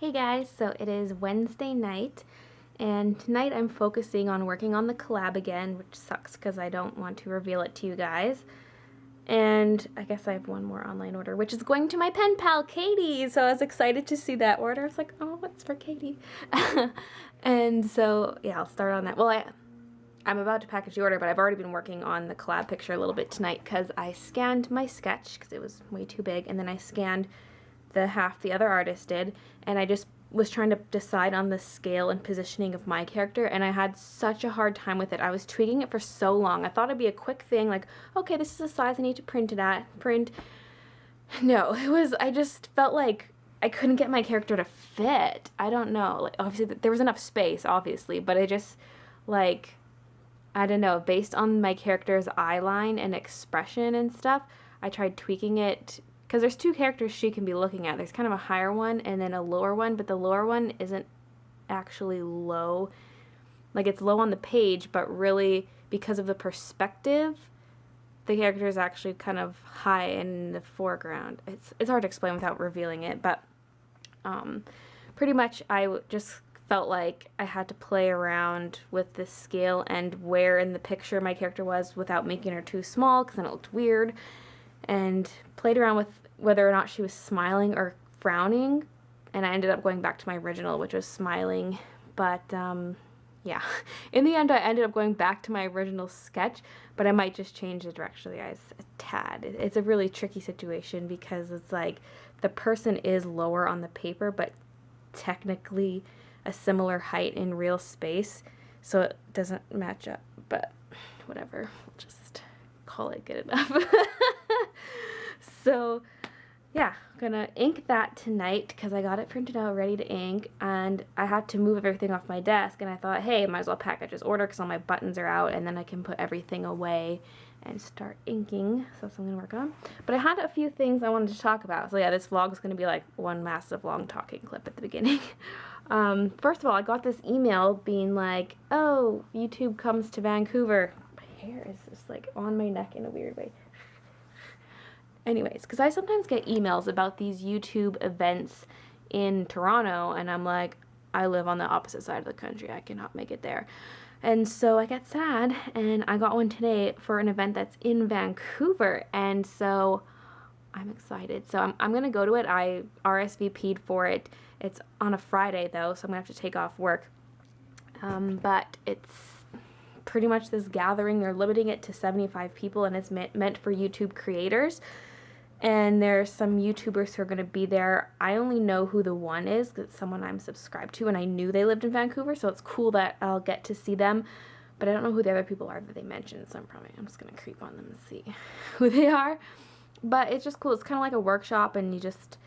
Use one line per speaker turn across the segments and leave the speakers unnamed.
Hey guys, so it is Wednesday night, and tonight I'm focusing on working on the collab again, which sucks because I don't want to reveal it to you guys. And I guess I have one more online order, which is going to my pen pal, Katie. So I was excited to see that order. I was like, oh, it's for Katie. And so, yeah, I'll start on that. Well, I'm about to package the order, but I've already been working on the collab picture a little bit tonight because I scanned my sketch because it was way too big, and then I scanned the half the other artist did, and I just was trying to decide on the scale and positioning of my character, and I had such a hard time with it. I was tweaking it for so long. I thought it'd be a quick thing, like, okay, this is the size I need to print it at. No, I just felt like I couldn't get my character to fit. I don't know. Like, obviously, there was enough space, obviously, but I just, like, I don't know, based on my character's eye line and expression and stuff, I tried tweaking it, because there's two characters she can be looking at. There's kind of a higher one and then a lower one, but the lower one isn't actually low. Like, it's low on the page, but really, because of the perspective, the character is actually kind of high in the foreground. It's hard to explain without revealing it, but pretty much I just felt like I had to play around with the scale and where in the picture my character was without making her too small, because then it looked weird, and played around with whether or not she was smiling or frowning, and I ended up going back to my original, which was smiling. But yeah, in the end I ended up going back to my original sketch, but I might just change the direction of the eyes a tad. It's a really tricky situation because it's like the person is lower on the paper, but technically a similar height in real space, so it doesn't match up, but whatever, we'll just call it good enough. So yeah, I'm gonna ink that tonight because I got it printed out ready to ink, and I had to move everything off my desk, and I thought, hey, might as well package this order because all my buttons are out, and then I can put everything away and start inking. So that's what I'm gonna work on. But I had a few things I wanted to talk about. So yeah, this vlog is gonna be like one massive long talking clip at the beginning. First of all, I got this email being like, oh, YouTube comes to Vancouver. My hair is just like on my neck in a weird way. Anyways, because I sometimes get emails about these YouTube events in Toronto, and I'm like, I live on the opposite side of the country. I cannot make it there. And so I get sad, and I got one today for an event that's in Vancouver, and so I'm excited. So I'm going to go to it. I RSVP'd for it. It's on a Friday, though, so I'm going to have to take off work. But it's pretty much this gathering. They're limiting it to 75 people, and it's meant for YouTube creators. And there's some YouTubers who are going to be there. I only know who the one is because it's someone I'm subscribed to, and I knew they lived in Vancouver, so it's cool that I'll get to see them. But I don't know who the other people are that they mentioned, so I'm just going to creep on them and see who they are. But it's just cool. It's kind of like a workshop, and you just,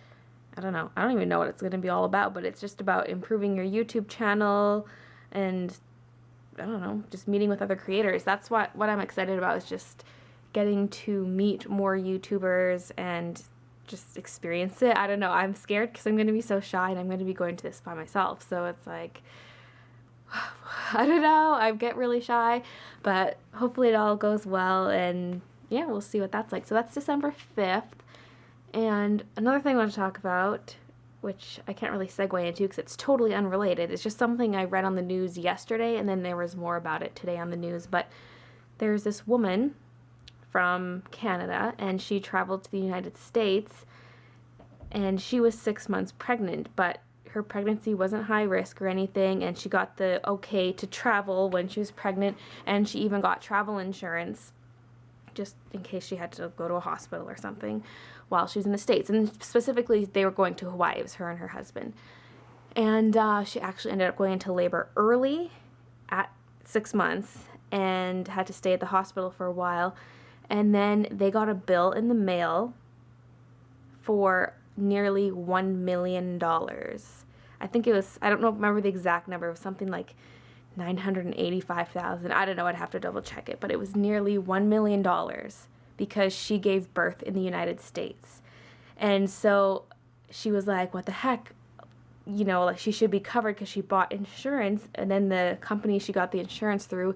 I don't know. I don't even know what it's going to be all about, but it's just about improving your YouTube channel and, I don't know, just meeting with other creators. That's what I'm excited about, is just getting to meet more YouTubers and just experience it. I don't know. I'm scared because I'm going to be so shy, and I'm going to be going to this by myself. So it's like, I don't know. I get really shy, but hopefully it all goes well, and yeah, we'll see what that's like. So that's December 5th. And another thing I want to talk about, which I can't really segue into because it's totally unrelated, it's just something I read on the news yesterday, and then there was more about it today on the news. But there's this woman from Canada, and she traveled to the United States, and she was 6 months pregnant, but her pregnancy wasn't high risk or anything, and she got the okay to travel when she was pregnant, and she even got travel insurance just in case she had to go to a hospital or something while she was in the States. And specifically, they were going to Hawaii. It was her and her husband. And she actually ended up going into labor early at 6 months and had to stay at the hospital for a while. And then they got a bill in the mail for nearly $1 million. I think it was, I don't know, remember the exact number. It was something like 985,000. I don't know, I'd have to double check it, but it was nearly $1 million because she gave birth in the United States. And so she was like, what the heck? You know, like, she should be covered because she bought insurance, and then the company she got the insurance through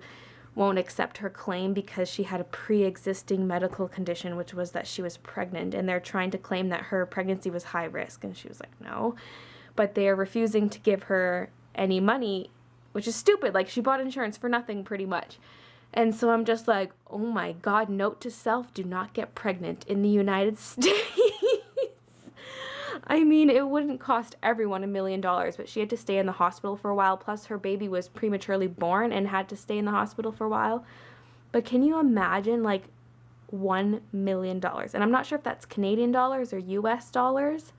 won't accept her claim because she had a pre-existing medical condition, which was that she was pregnant, and they're trying to claim that her pregnancy was high risk, and she was like, no. but they are refusing to give her any money, which is stupid. Like, she bought insurance for nothing pretty much. And so I'm just like, oh my God, note to self, do not get pregnant in the United States. I mean, it wouldn't cost everyone $1 million, but she had to stay in the hospital for a while. Plus, her baby was prematurely born and had to stay in the hospital for a while. But can you imagine, like, $1 million? And I'm not sure if that's Canadian dollars or US dollars.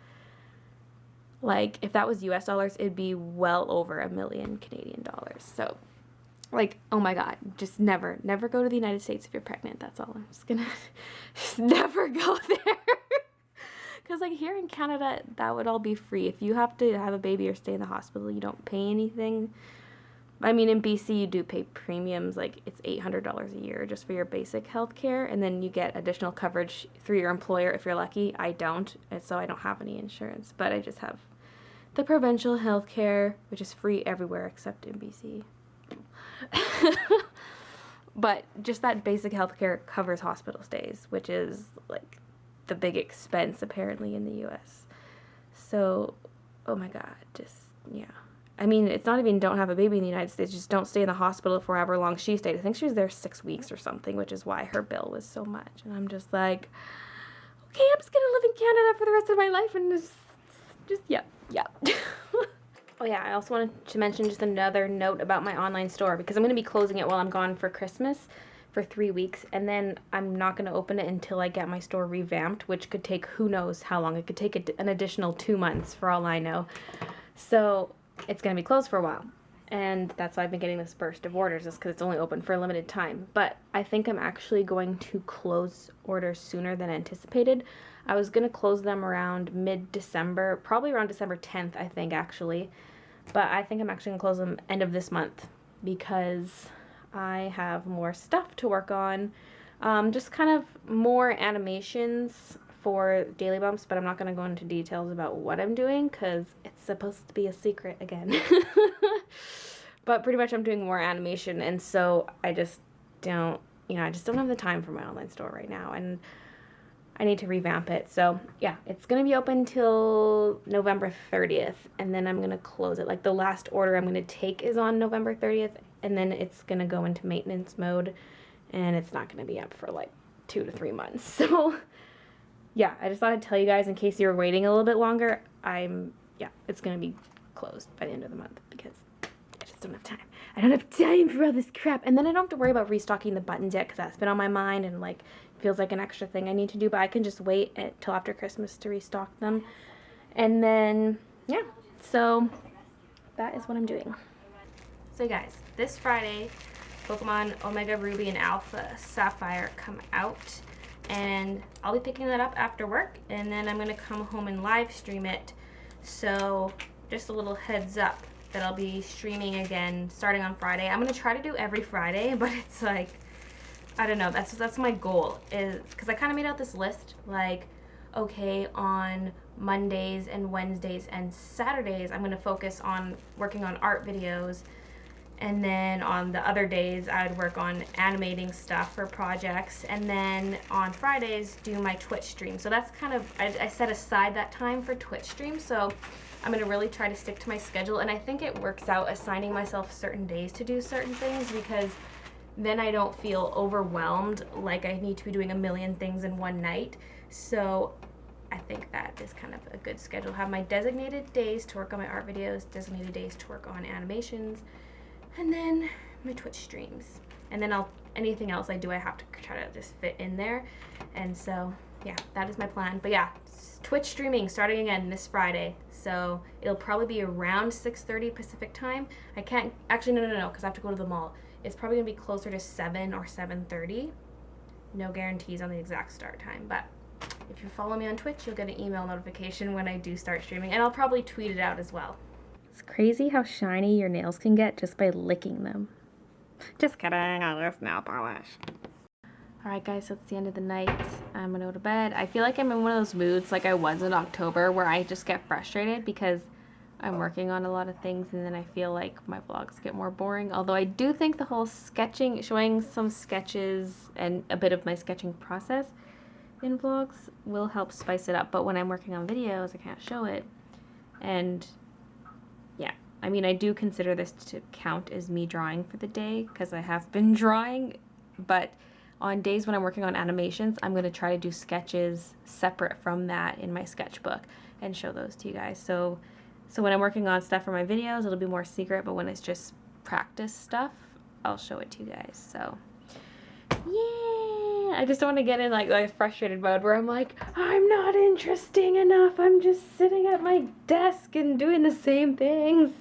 Like, if that was US dollars, it'd be well over $1 million Canadian dollars. So, like, oh my God, just never go to the United States if you're pregnant. That's all. I'm just gonna just never go there. Because, like, here in Canada, that would all be free. If you have to have a baby or stay in the hospital, you don't pay anything. I mean, in BC, you do pay premiums. Like, it's $800 a year just for your basic health care. And then you get additional coverage through your employer if you're lucky. I don't, and so I don't have any insurance. But I just have the provincial health care, which is free everywhere except in BC. But just that basic health care covers hospital stays, which is, like, the big expense apparently in the US. So, oh my God, just, yeah. I mean, it's not even don't have a baby in the United States, just don't stay in the hospital for however long she stayed. I think she was there 6 weeks or something, which is why her bill was so much. And I'm just like, okay, I'm just gonna live in Canada for the rest of my life and just yeah. Oh yeah, I also wanted to mention just another note about my online store, because I'm going to be closing it while I'm gone for Christmas for 3 weeks, and then I'm not going to open it until I get my store revamped, which could take who knows how long. It could take an additional 2 months for all I know. So it's going to be closed for a while, and that's why I've been getting this burst of orders, is because it's only open for a limited time. But I think I'm actually going to close orders sooner than anticipated. I was going to close them around mid-December, probably around December 10th, I think, actually. But I think I'm actually going to close them end of this month, because I have more stuff to work on. Just kind of more animations for Daily Bumps, but I'm not going to go into details about what I'm doing, because it's supposed to be a secret again. But pretty much I'm doing more animation, and so I just don't, I just don't have the time for my online store right now, and I need to revamp it. So yeah, it's going to be open till November 30th, and then I'm going to close it. Like, the last order I'm going to take is on November 30th, and then it's going to go into maintenance mode, and it's not going to be up for like 2 to 3 months. So yeah, I just thought I'd tell you guys in case you were waiting a little bit longer. It's going to be closed by the end of the month, because I just don't have time. I don't have time for all this crap. And then I don't have to worry about restocking the buttons yet, because that's been on my mind, and like, feels like an extra thing I need to do, but I can just wait till after Christmas to restock them. And then, yeah, so that is what I'm doing. So guys, this Friday, Pokemon Omega Ruby and Alpha Sapphire come out, and I'll be picking that up after work, and then I'm going to come home and live stream it. So just a little heads up that I'll be streaming again starting on Friday. I'm going to try to do every Friday, but it's like, I don't know, that's my goal, is because I kind of made out this list, like, okay, on Mondays and Wednesdays and Saturdays I'm going to focus on working on art videos, and then on the other days I would work on animating stuff for projects, and then on Fridays do my Twitch stream. So that's kind of, I set aside that time for Twitch stream, so I'm going to really try to stick to my schedule, and I think it works out assigning myself certain days to do certain things, because then I don't feel overwhelmed like I need to be doing a million things in one night. So I think that is kind of a good schedule. Have my designated days to work on my art videos, designated days to work on animations, and then my Twitch streams. And then anything else I do, I have to try to just fit in there. And so, yeah, that is my plan. But yeah, Twitch streaming starting again this Friday. So it'll probably be around 6:30 Pacific time. I can't, actually, no, because I have to go to the mall. It's probably going to be closer to 7 or 7:30. No guarantees on the exact start time, but if you follow me on Twitch, you'll get an email notification when I do start streaming, and I'll probably tweet it out as well. It's crazy how shiny your nails can get just by licking them. Just kidding, I use nail polish. Alright guys, so it's the end of the night. I'm going to go to bed. I feel like I'm in one of those moods like I was in October, where I just get frustrated because I'm working on a lot of things, and then I feel like my vlogs get more boring. Although I do think the whole sketching, showing some sketches and a bit of my sketching process in vlogs will help spice it up. But when I'm working on videos, I can't show it. And I mean, I do consider this to count as me drawing for the day because I have been drawing, but on days when I'm working on animations, I'm going to try to do sketches separate from that in my sketchbook and show those to you guys. So when I'm working on stuff for my videos, it'll be more secret, but when it's just practice stuff, I'll show it to you guys. So yeah, I just don't want to get in like a frustrated mode where I'm like, I'm not interesting enough. I'm just sitting at my desk and doing the same things.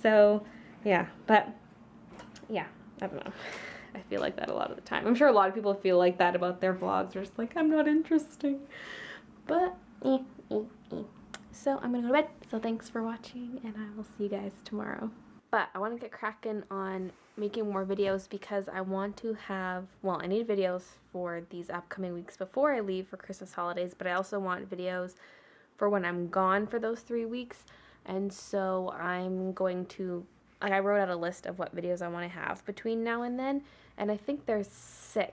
So yeah, but yeah, I don't know. I feel like that a lot of the time. I'm sure a lot of people feel like that about their vlogs. They're just like, I'm not interesting. But so I'm gonna go to bed. So thanks for watching, and I will see you guys tomorrow. But I want to get cracking on making more videos because I want to have, well, I need videos for these upcoming weeks before I leave for Christmas holidays, but I also want videos for when I'm gone for those 3 weeks. And so I'm going to, like, I wrote out a list of what videos I want to have between now and then, and I think there's 6.